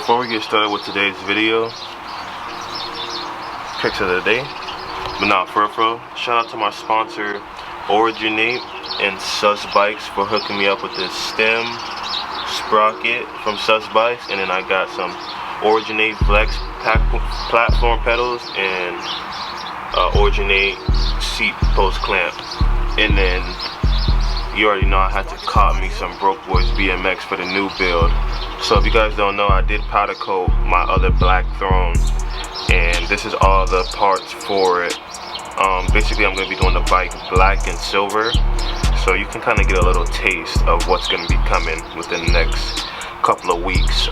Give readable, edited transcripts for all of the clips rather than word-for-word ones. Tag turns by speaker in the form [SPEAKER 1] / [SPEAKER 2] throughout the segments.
[SPEAKER 1] before we get started with today's video, picks of the day, but not for real, shout out to my sponsor Originate and Sus Bikes for hooking me up with this stem sprocket from Sus Bikes, and then I got some Originate Flex platform pedals and Originate seat post clamp. And then you already know I had to cop me some Broke Boys BMX for the new build. So if you guys don't know, I did powder coat my other black throne, and this is all the parts for it. Basically I'm going to be doing the bike black and silver, so you can kind of get a little taste of what's going to be coming within the next couple of weeks.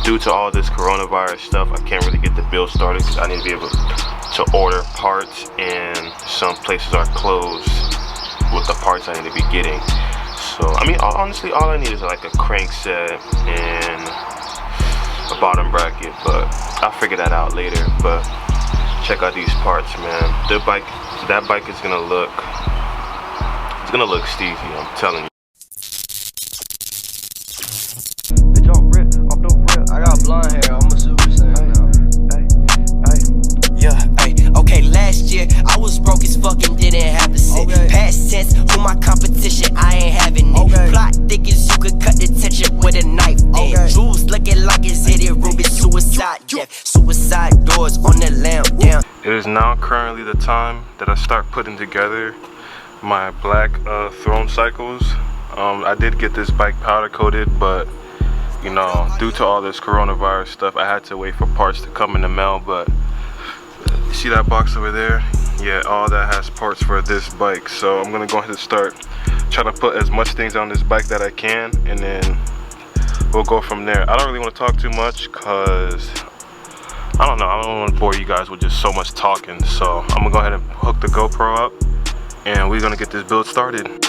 [SPEAKER 1] Due to all this coronavirus stuff, I can't really get the build started because I need to be able to order parts, and some places are closed with the parts I need to be getting. So I mean, honestly, all I need is like a crankset and a bottom bracket, but I'll figure that out later. But check out these parts, man. That bike is gonna look, it's gonna look Steeezy, I'm telling you.
[SPEAKER 2] Bitch, I'm rip, off the rip. I got blonde hair, I'm a super saiyan now.
[SPEAKER 3] Yeah, okay, last year I was broke as fuck and didn't have to sit.
[SPEAKER 2] Okay.
[SPEAKER 3] Past tense, with my competition, I ain't having it.
[SPEAKER 2] Okay.
[SPEAKER 3] Plot thick as you could cut the tension with a knife. Then
[SPEAKER 2] Okay.
[SPEAKER 3] jewels looking like it's hit Ruby suicide. Yeah, suicide doors on the lamp down.
[SPEAKER 1] It is now currently the time that I start putting together my black throne cycles. I did get this bike powder coated, but you know, due to all this coronavirus stuff, I had to wait for parts to come in the mail. But you see that box over there? Yeah, all that has parts for this bike. So I'm gonna go ahead and start trying to put as much things on this bike that I can, and then we'll go from there. I don't really want to talk too much because I don't want to bore you guys with just so much talking. So I'm gonna go ahead and hook the GoPro up, and we're gonna get this build started.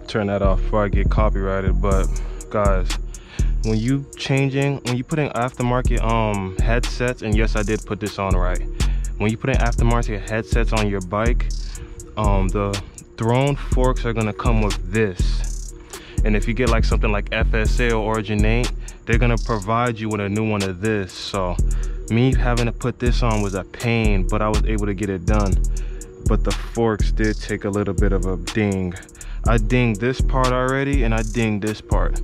[SPEAKER 1] Turn that off before I get copyrighted. But guys, when you putting aftermarket headsets, and yes, I did put this on right, when you putting aftermarket headsets on your bike, the throne forks are gonna come with this, and if you get like something like FSA or Originate, they're gonna provide you with a new one of this. So me having to put this on was a pain, but I was able to get it done. But the forks did take a little bit of a ding. I dinged this part already, and I dinged this part.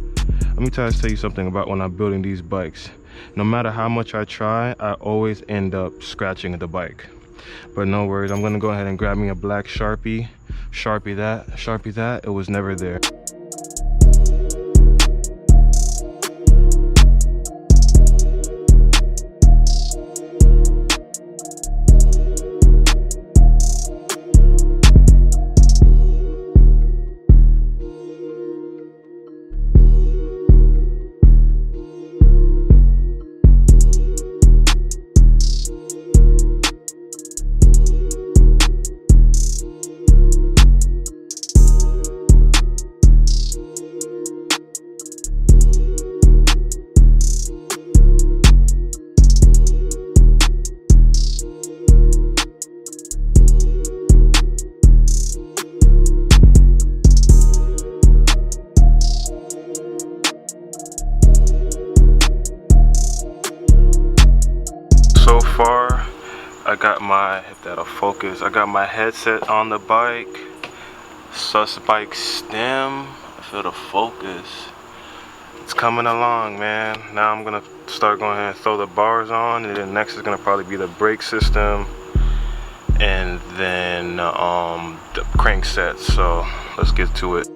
[SPEAKER 1] Let me tell you something about when I'm building these bikes. No matter how much I try, I always end up scratching the bike. But no worries, I'm gonna go ahead and grab me a black Sharpie. Sharpie that, it was never there. So far, I got my, if that'll focus, I got my headset on the bike, Sus Bike stem, I feel the focus. It's coming along, man. Now I'm gonna start going ahead and throw the bars on, and then next is gonna probably be the brake system, and then the crank set. So let's get to it.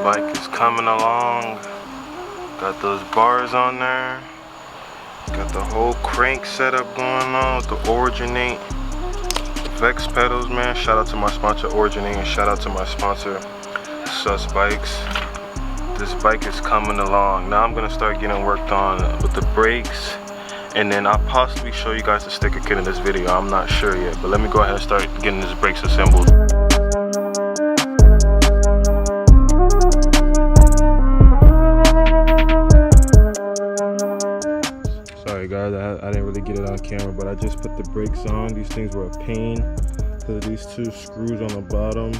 [SPEAKER 1] Bike is coming along. Got those bars on there. Got the whole crank setup going on with the Originate Vex pedals, man. Shout out to my sponsor Originate, and shout out to my sponsor Sus Bikes. This bike is coming along. Now I'm gonna start getting worked on with the brakes, and then I'll possibly show you guys the sticker kit in this video. I'm not sure yet, but let me go ahead and start getting this brakes assembled. Sorry guys, I didn't really get it on camera, but I just put the brakes on. These things were a pain because of these two screws on the bottom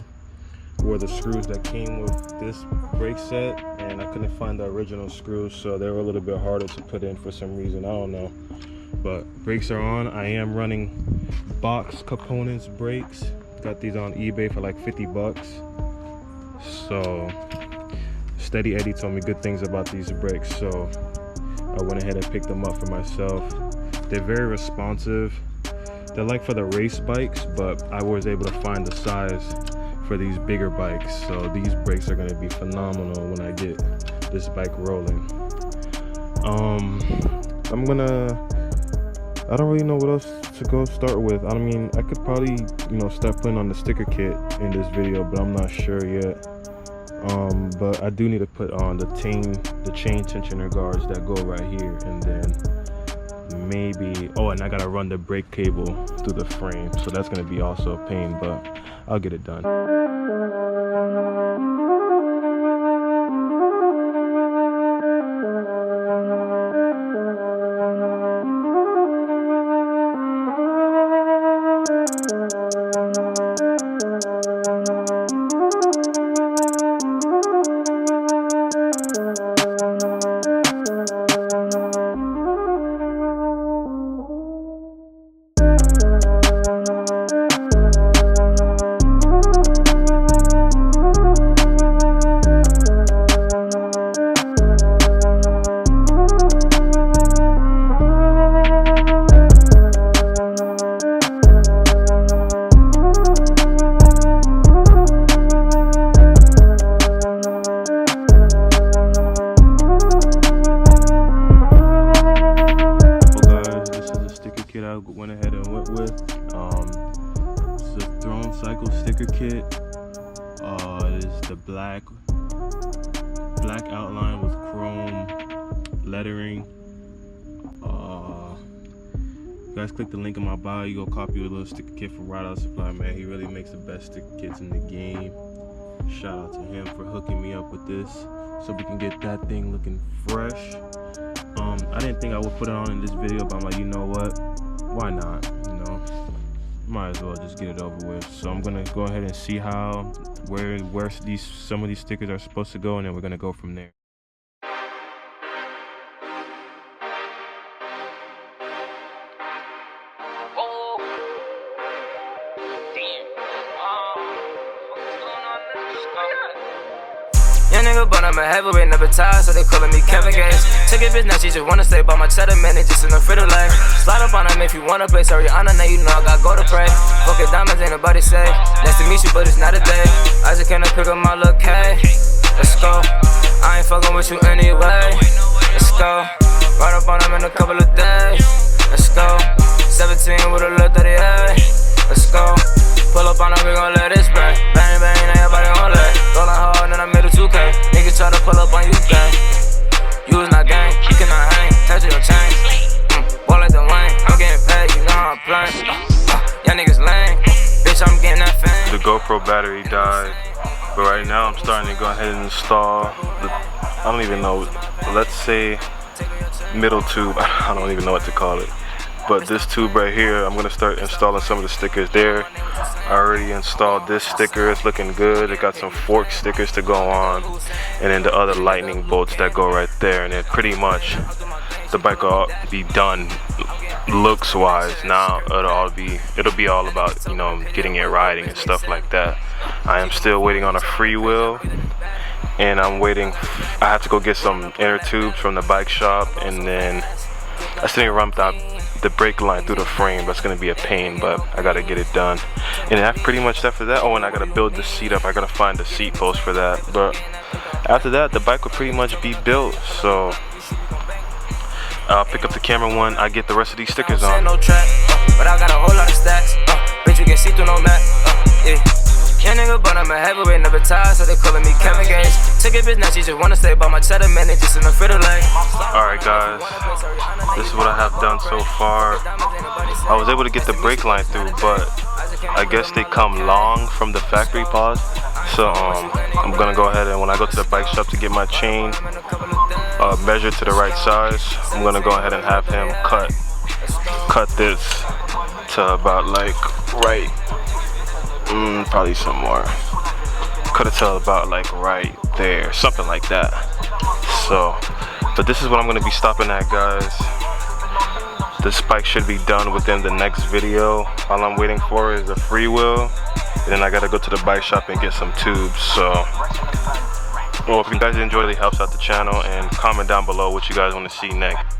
[SPEAKER 1] were the screws that came with this brake set, and I couldn't find the original screws, so they were a little bit harder to put in for some reason. I don't know, but brakes are on. I am running box components brakes. Got these on eBay for like 50 bucks. So Steady Eddie told me good things about these brakes, so I went ahead and picked them up for myself. They're very responsive. They're like for the race bikes, but I was able to find the size for these bigger bikes. So these brakes are gonna be phenomenal when I get this bike rolling. I don't really know what else to go start with. I mean, I could probably, start putting on the sticker kit in this video, but I'm not sure yet. But I do need to put on the chain tensioner guards that go right here, and then maybe, and I gotta run the brake cable through the frame, so that's gonna be also a pain, but I'll get it done. Went ahead and went with. It's a Throne Cycle sticker kit. It is the black outline with chrome lettering. guys click the link in my bio, you go copy a little sticker kit from Ride Out Supply, man. He really makes the best sticker kits in the game. Shout out to him for hooking me up with this so we can get that thing looking fresh. I didn't think I would put it on in this video, but I'm like, you know what? Why not? You know, might as well just get it over with. So I'm gonna go ahead and see where some of these stickers are supposed to go, and then we're gonna go from there.
[SPEAKER 4] Young nigga, but I'm a heavyweight, never tired, so they calling me Kevin Gates. Took a bitch, now she just wanna stay by my cheddar, man, it just in the free lane. Slide up on him if you wanna play, sorry, Anna, now you know I gotta go to pray. Fuck it, diamonds, ain't nobody safe. Nice to meet you, but it's not a day. I just cannot pick up my little K. Let's go. I ain't fucking with you anyway. Let's go. Ride up on him in a couple of days. Let's go. 17 with a little 38. Let's go. Pull up on him, we gon' let this bang. Bang, bang, everybody gon' let. Rolling hard, then I made a 2K. Niggas try to pull up on you, gang. You was not gang, you cannot hang. Touch your chain. Boy like the Wayne, I'm getting paid, you know how I'm playing. Y'all niggas lame, bitch, I'm getting that fame.
[SPEAKER 1] The GoPro battery died, but right now I'm starting to go ahead and install I don't even know, let's say middle tube. I don't even know what to call it. But this tube right here, I'm gonna start installing some of the stickers there. I already installed this sticker, it's looking good. It got some fork stickers to go on, and then the other lightning bolts that go right there, and then pretty much the bike will be done looks wise. Now it'll be all about, you know, getting it riding and stuff like that. I am still waiting on a freewheel, and I have to go get some inner tubes from the bike shop, and then I still need to run the brake line through the frame. That's gonna be a pain, but I gotta get it done. And that's pretty much after that. Oh, and I gotta build the seat up. I gotta find the seat post for that. But after that, the bike will pretty much be built. So I'll pick up the camera when I get the rest of these stickers on.
[SPEAKER 4] No track, but I got a whole lot of stacks. Bitch, you can see through no map. Yeah. Young nigga, but I'm a heavyweight, never tired, so they calling me Kevin Gates. Took a bitch, now she just wanna stay by my cheddar, man, it just in the free lane.
[SPEAKER 1] Alright guys, this is what I have done so far. I was able to get the brake line through, but I guess they come long from the factory pods. So I'm gonna go ahead and when I go to the bike shop to get my chain measured to the right size, I'm gonna go ahead and have him cut this to about like right, probably some more. Cut it to about like right there, something like that. So, but this is what I'm gonna be stopping at, guys. This bike should be done within the next video. All I'm waiting for is a freewheel, and then I gotta go to the bike shop and get some tubes. So, well, if you guys enjoyed, it helps out the channel, and comment down below what you guys want to see next.